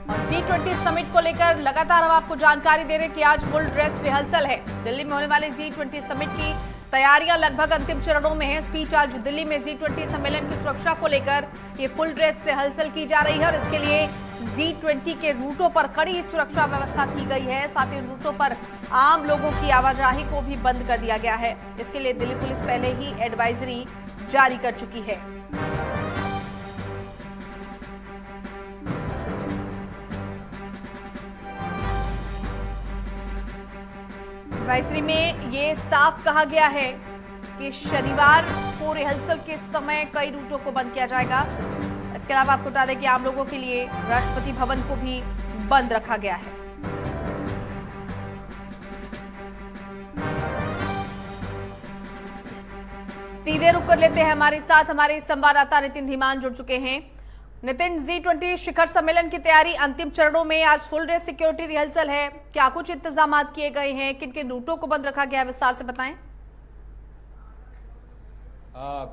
और G20 summit को लेकर लगातार हम आपको जानकारी दे रहे हैं कि आज फुल ड्रेस रिहर्सल है। दिल्ली में होने वाले G20 समिट की तैयारियां लगभग अंतिम चरणों में है। स्पीच आज दिल्ली में G20 सम्मेलन की सुरक्षा को लेकर ये फुल ड्रेस रिहर्सल की जा रही है और इसके लिए G20 के रूटों पर कड़ी सुरक्षा व्यवस्था की गई है। साथ ही रूटों पर आम लोगों की आवाजाही को भी बंद कर दिया गया है। इसके लिए दिल्ली पुलिस पहले ही एडवाइजरी जारी कर चुकी है। एडवाइजरी में ये साफ कहा गया है कि शनिवार को रिहर्सल के समय कई रूटों को बंद किया जाएगा। इसके अलावा आपको बता दें कि आम लोगों के लिए राष्ट्रपति भवन को भी बंद रखा गया है। सीधे रुक कर लेते हैं, हमारे साथ हमारे संवाददाता नितिन धीमान जुड़ चुके हैं। नितिन, G20 शिखर सम्मेलन की तैयारी अंतिम चरणों में, आज फुल ड्रेस सिक्योरिटी रिहर्सल है, क्या कुछ इंतजाम किए गए हैं, किन किन रूटों को बंद रखा गया है, विस्तार से बताएं।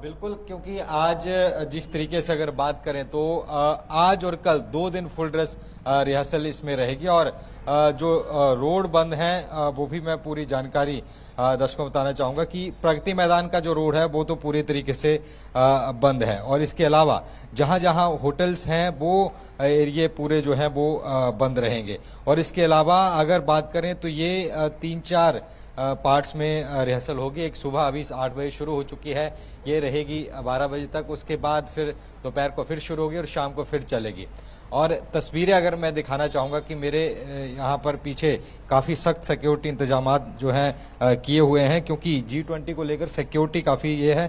बिल्कुल, क्योंकि आज जिस तरीके से अगर बात करें तो आज और कल 2 दिन फुल ड्रेस रिहर्सल इसमें रहेगी और जो रोड बंद हैं वो भी मैं पूरी जानकारी दर्शकों को बताना चाहूंगा कि प्रगति मैदान का जो रोड है वो तो पूरी तरीके से बंद है और इसके अलावा जहां जहां होटल्स हैं वो एरिए पूरे जो है वो बंद रहेंगे। और इसके अलावा अगर बात करें तो ये 3-4 पार्ट्स में रिहर्सल होगी। एक सुबह अभी 8 बजे शुरू हो चुकी है, ये रहेगी 12 बजे तक, उसके बाद फिर दोपहर को फिर शुरू होगी और शाम को फिर चलेगी। और तस्वीरें अगर मैं दिखाना चाहूँगा कि मेरे यहाँ पर पीछे काफ़ी सख्त सिक्योरिटी इंतजामात जो हैं किए हुए हैं, क्योंकि G20 को लेकर सिक्योरिटी काफ़ी ये है।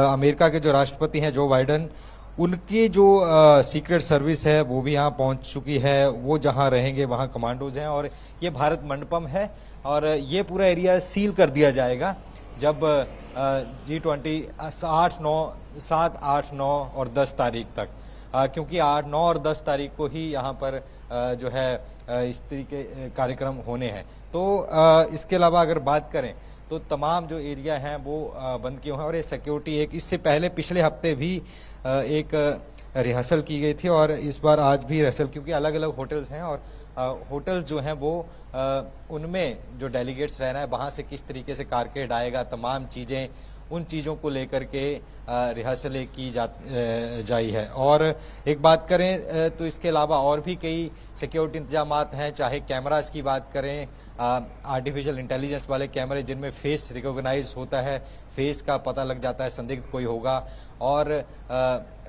अमेरिका के जो राष्ट्रपति हैं जो बाइडन, उनकी जो सीक्रेट सर्विस है वो भी यहाँ पहुँच चुकी है। वो जहाँ रहेंगे वहाँ कमांडोज हैं और ये भारत मंडपम है और ये पूरा एरिया सील कर दिया जाएगा जब G20 7, 8, 9 और 10 तारीख तक, क्योंकि 8, 9 और 10 तारीख को ही यहाँ पर जो है इस तरीके कार्यक्रम होने हैं। तो इसके अलावा अगर बात करें तो तमाम जो एरिया हैं वो बंद किए हुए हैं और ये सिक्योरिटी एक इससे पहले पिछले हफ्ते भी एक रिहर्सल की गई थी और इस बार आज भी रिहर्सल, क्योंकि अलग अलग होटल्स हैं और होटल्स जो हैं वो उनमें जो डेलीगेट्स रहना है वहाँ से किस तरीके से कारकेड आएगा, तमाम चीज़ें, उन चीज़ों को लेकर के रिहर्सलें की जाई है। और एक बात करें तो इसके अलावा और भी कई सिक्योरिटी इंतजामात हैं, चाहे कैमरास की बात करें, आर्टिफिशियल इंटेलिजेंस वाले कैमरे जिनमें फेस रिकॉग्नाइज होता है, फेस का पता लग जाता है संदिग्ध कोई होगा, और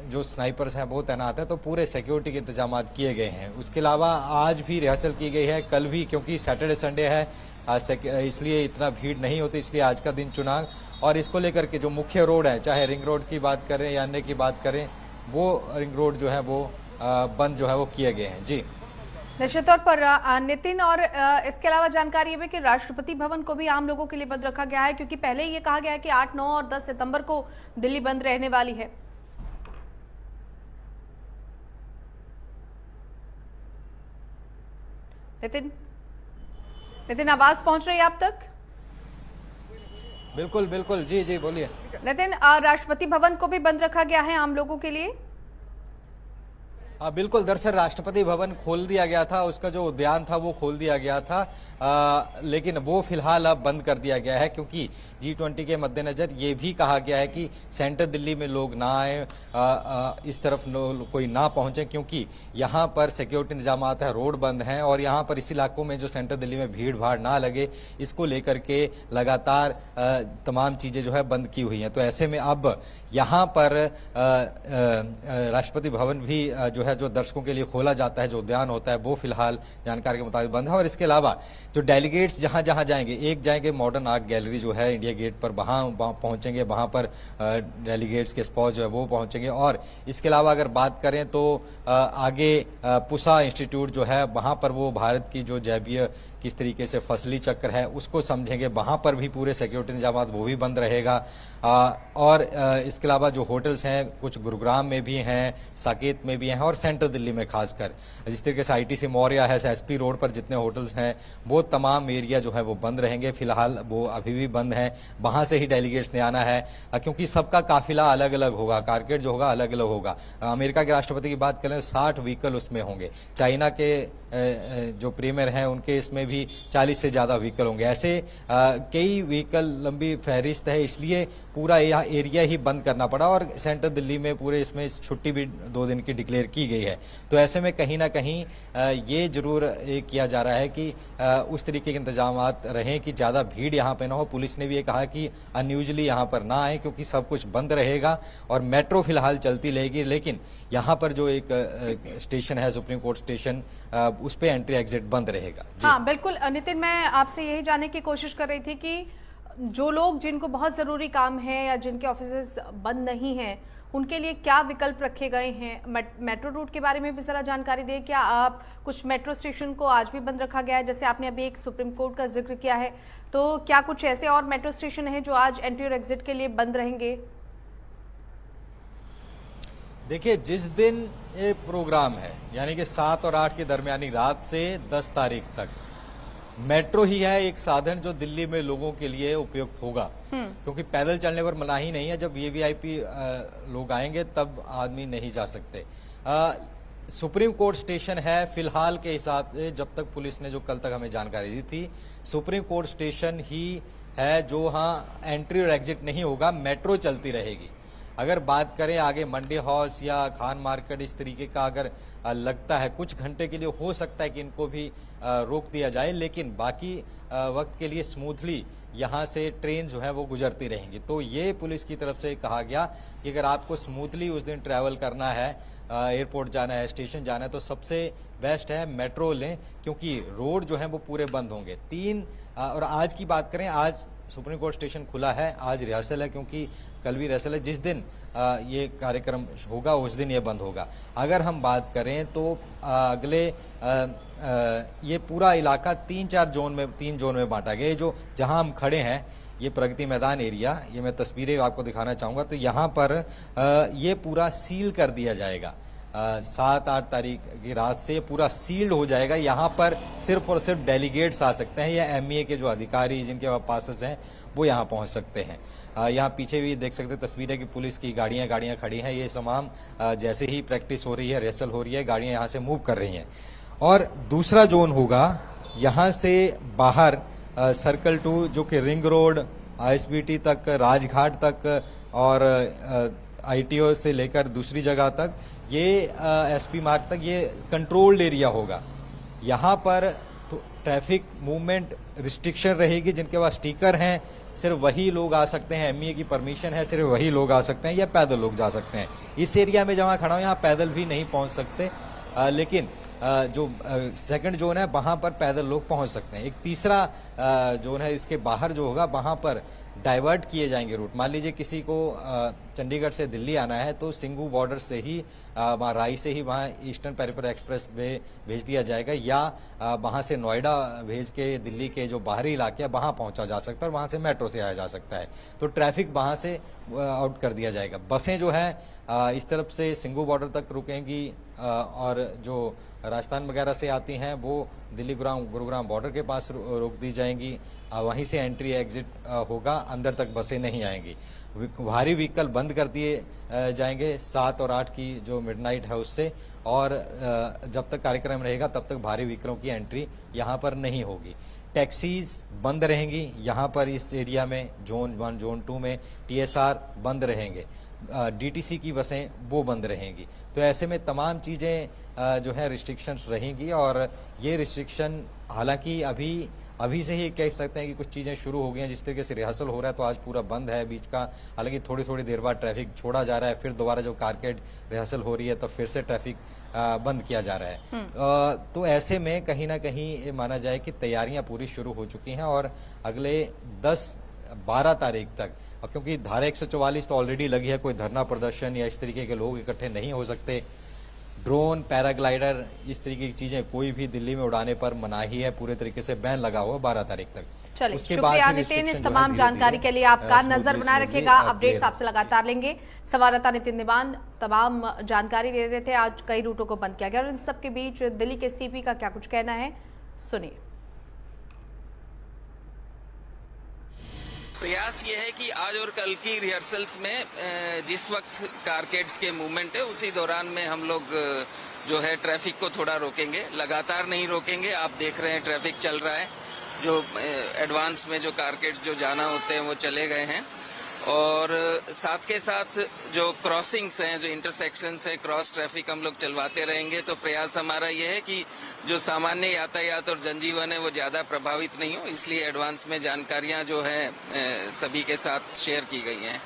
जो स्नाइपर्स हैं वो तैनात है। तो पूरे सिक्योरिटी के इंतजामात किए गए हैं। उसके अलावा आज भी रिहर्सल की गई है, कल भी, क्योंकि सैटरडे संडे है इसलिए इतना भीड़ नहीं होती, इसलिए आज का दिन चुना। और इसको लेकर के जो मुख्य रोड है, चाहे रिंग रोड की बात करें या अन्य की बात करें, वो रिंग रोड जो है वो बंद जो है वो किए गए हैं। जी निश्चित तौर पर नितिन, और इसके अलावा जानकारी ये है कि राष्ट्रपति भवन को भी आम लोगों के लिए बंद रखा गया है, क्योंकि पहले ये कहा गया है कि 8, 9 और 10 सितंबर को दिल्ली बंद रहने वाली है। नितिन, आवाज पहुंच रही है आप तक? बिल्कुल बिल्कुल, जी जी बोलिए। नितिन, राष्ट्रपति भवन को भी बंद रखा गया है आम लोगों के लिए? बिल्कुल, दरअसल राष्ट्रपति भवन खोल दिया गया था, उसका जो उद्यान था वो खोल दिया गया था, लेकिन वो फिलहाल अब बंद कर दिया गया है, क्योंकि G20 के मद्देनजर ये भी कहा गया है कि सेंटर दिल्ली में लोग ना आए, इस तरफ कोई ना पहुंचे, क्योंकि यहाँ पर सिक्योरिटी इंतजामात है, रोड बंद हैं और यहाँ पर इस इलाकों में जो सेंटर दिल्ली में भीड़ भाड़ ना लगे, इसको लेकर के लगातार तमाम चीज़ें जो है बंद की हुई हैं। तो ऐसे में अब यहाँ पर राष्ट्रपति भवन भी जो है, जो दर्शकों के लिए खोला जाता है, जो उद्यान होता है, वो फिलहाल जानकारी के मुताबिक बंद है। और इसके अलावा जो डेलीगेट्स जहां जहां जाएंगे मॉडर्न आर्ट गैलरी जो है इंडिया गेट पर, वहां पहुंचेंगे, वहां पर डेलीगेट्स के स्पॉट जो है वो पहुंचेंगे। और इसके अलावा अगर बात करें तो आगे पुसा इंस्टीट्यूट जो है वहां पर वो भारत की जो जैविक किस तरीके से फसली चक्र है उसको समझेंगे। वहां पर भी पूरे सिक्योरिटी इंतजाम वो भी बंद रहेगा। और इसके अलावा जो होटल्स हैं कुछ गुरुग्राम में भी हैं, साकेत में भी हैं और सेंट्रल दिल्ली में खासकर जिस तरीके से ITC मौर्या है, एसपी रोड पर जितने होटल्स हैं वो तमाम एरिया जो है वो बंद रहेंगे। फिलहाल वो अभी भी बंद है, वहां से ही डेलीगेट्स ने आना है क्योंकि सबका काफिला अलग अलग होगा, कारकेड जो होगा अलग अलग होगा। अमेरिका के राष्ट्रपति की बात करें 60 व्हीकल उसमें होंगे, चाइना के जो प्रीमियर हैं उनके इसमें भी 40 से ज्यादा व्हीकल होंगे। ऐसे कई व्हीकल लंबी फहरिस्त है, इसलिए पूरा एरिया ही बंद करना पड़ा और सेंट्रल दिल्ली में पूरे इसमें छुट्टी भी 2 दिन की डिक्लेयर की गई है। तो ऐसे में कहीं ना कहीं ये जरूर किया जा रहा है कि उस तरीके के इंतजाम रहें कि ज्यादा भीड़ यहाँ पे ना हो। पुलिस ने भी ये कहा कि अनयूजली यहाँ पर ना आए क्योंकि सब कुछ बंद रहेगा और मेट्रो फिलहाल चलती रहेगी, लेकिन यहाँ पर जो एक स्टेशन है सुप्रीम कोर्ट स्टेशन उस पे एंट्री एग्जिट बंद रहेगा। हाँ बिल्कुल नितिन, मैं आपसे यही जानने की कोशिश कर रही थी कि जो लोग जिनको बहुत जरूरी काम है या जिनके ऑफिसेज बंद नहीं हैं उनके लिए क्या विकल्प रखे गए हैं। मेट्रो रूट के बारे में भी जरा जानकारी दें। क्या आप कुछ मेट्रो स्टेशन को आज भी बंद रखा गया है, जैसे आपने अभी एक सुप्रीम कोर्ट का जिक्र किया है, तो क्या कुछ ऐसे और मेट्रो स्टेशन हैं जो आज एंट्री और एग्जिट के लिए बंद रहेंगे? देखिए, जिस दिन ये प्रोग्राम है यानी कि 7 और 8 की दरमियानी रात से 10 तारीख तक मेट्रो ही है एक साधन जो दिल्ली में लोगों के लिए उपयुक्त होगा, क्योंकि पैदल चलने पर मनाही नहीं है। जब VIP लोग आएंगे तब आदमी नहीं जा सकते। सुप्रीम कोर्ट स्टेशन है फिलहाल के हिसाब से, जब तक पुलिस ने जो कल तक हमें जानकारी दी थी, सुप्रीम कोर्ट स्टेशन ही है जो हाँ एंट्री और एग्जिट नहीं होगा, मेट्रो चलती रहेगी। अगर बात करें आगे मंडी हाउस या खान मार्केट इस तरीके का अगर लगता है कुछ घंटे के लिए हो सकता है कि इनको भी रोक दिया जाए, लेकिन बाकी वक्त के लिए स्मूथली यहाँ से ट्रेन जो है वो गुजरती रहेंगी। तो ये पुलिस की तरफ से कहा गया कि अगर आपको स्मूथली उस दिन ट्रैवल करना है, एयरपोर्ट जाना है, स्टेशन जाना है, तो सबसे बेस्ट है मेट्रो लें, क्योंकि रोड जो है वो पूरे बंद होंगे। 3 और आज की बात करें, आज सुप्रीम कोर्ट स्टेशन खुला है, आज रिहर्सल है क्योंकि कल भी रिहर्सल है। जिस दिन ये कार्यक्रम होगा उस दिन ये बंद होगा। अगर हम बात करें तो अगले ये पूरा इलाका 3 जोन में बांटा गया। जो जहां हम खड़े हैं ये प्रगति मैदान एरिया, ये मैं तस्वीरें आपको दिखाना चाहूंगा। तो यहाँ पर ये पूरा सील कर दिया जाएगा। 7-8 तारीख की रात से पूरा सील्ड हो जाएगा। यहाँ पर सिर्फ और सिर्फ डेलीगेट्स आ सकते हैं या MEA के जो अधिकारी जिनके पासेस हैं वो यहाँ पहुँच सकते हैं। यहाँ पीछे भी देख सकते हैं तस्वीरें कि पुलिस की गाड़ियाँ खड़ी हैं। ये तमाम जैसे ही प्रैक्टिस हो रही है, रिहर्सल हो रही है, गाड़ियाँ यहाँ से मूव कर रही हैं। और दूसरा जोन होगा यहाँ से बाहर सर्कल 2 जो कि रिंग रोड, ISBT तक, राजघाट तक और ITO से लेकर दूसरी जगह तक, ये SP मार्ग तक ये कंट्रोल्ड एरिया होगा। यहाँ पर तो ट्रैफिक मूवमेंट रिस्ट्रिक्शन रहेगी। जिनके पास स्टिकर हैं सिर्फ वही लोग आ सकते हैं, MEA की परमिशन है सिर्फ वही लोग आ सकते हैं या पैदल लोग जा सकते हैं। इस एरिया में जहाँ खड़ा हूँ यहाँ पैदल भी नहीं पहुँच सकते, लेकिन जो सेकंड जोन है वहां पर पैदल लोग पहुंच सकते हैं। एक तीसरा जोन है इसके बाहर जो होगा वहां पर डाइवर्ट किए जाएंगे रूट। मान लीजिए किसी को चंडीगढ़ से दिल्ली आना है तो सिंघू बॉर्डर से ही वहाँ राई से ही वहाँ ईस्टर्न पेरिफेरल एक्सप्रेस वे भेज दिया जाएगा, या वहाँ से नोएडा भेज के दिल्ली के जो बाहरी इलाके हैं वहाँ पहुँचा जा सकता है और वहाँ से मेट्रो से आया जा सकता है। तो ट्रैफिक वहाँ से आउट कर दिया जाएगा। बसें जो है इस तरफ से सिंघू बॉर्डर तक रुकेंगी और जो राजस्थान वगैरह से आती हैं वो दिल्ली गुरुग्राम बॉर्डर के पास रोक दी जाएंगी। वहीं से एंट्री एग्जिट होगा, अंदर तक बसें नहीं आएंगी। भारी व्हीकल बंद कर दिए जाएंगे 7 और 8 की जो मिडनाइट है उससे, और जब तक कार्यक्रम रहेगा तब तक भारी व्हीकलों की एंट्री यहाँ पर नहीं होगी। टैक्सीज बंद रहेंगी यहाँ पर इस एरिया में, जोन 1 जोन 2 में TSR बंद रहेंगे, DTC की बसें वो बंद रहेंगी। तो ऐसे में तमाम चीज़ें जो है रिस्ट्रिक्शंस रहेंगी, और ये रिस्ट्रिक्शन हालांकि अभी से ही कह सकते हैं कि कुछ चीज़ें शुरू हो गई हैं। जिस तरीके से रिहर्सल हो रहा है तो आज पूरा बंद है बीच का, हालांकि थोड़ी देर बाद ट्रैफिक छोड़ा जा रहा है, फिर दोबारा जो कारकेड रिहर्सल हो रही है तो फिर से ट्रैफिक बंद किया जा रहा है। तो ऐसे में कहीं ना कहीं ये माना जाए कि तैयारियां पूरी शुरू हो चुकी हैं, और अगले 10-12 तारीख तक, क्योंकि धारा 144 तो ऑलरेडी लगी है, कोई धरना प्रदर्शन या इस तरीके के लोग इकट्ठे नहीं हो सकते, ड्रोन, पैराग्लाइडर, इस तरीके की चीजें कोई भी दिल्ली में उड़ाने पर मनाही है, पूरे तरीके से बैन लगा हुआ 12 तारीख तक। चलिए, उसके शुक्रिया बाद नितिन, इस तमाम जानकारी के लिए आपका नजर बनाए रखेगा। अपडेट्स आपसे लगातार लेंगे। संवाददाता नितिन दीवान तमाम जानकारी दे रहे थे। आज कई रूटों को बंद किया गया और इन सबके बीच दिल्ली के सीपी का क्या कुछ कहना है, सुनिए। प्रयास ये है कि आज और कल की रिहर्सल्स में जिस वक्त कारकेड्स के मूवमेंट है उसी दौरान में हम लोग जो है ट्रैफिक को थोड़ा रोकेंगे, लगातार नहीं रोकेंगे। आप देख रहे हैं ट्रैफिक चल रहा है, जो एडवांस में जो कारकेड्स जो जाना होते हैं वो चले गए हैं, और साथ के साथ जो क्रॉसिंग्स हैं, जो इंटरसेक्शंस हैं, क्रॉस ट्रैफिक हम लोग चलवाते रहेंगे। तो प्रयास हमारा ये है कि जो सामान्य यातायात और जनजीवन है वो ज्यादा प्रभावित नहीं हो, इसलिए एडवांस में जानकारियां जो है सभी के साथ शेयर की गई हैं।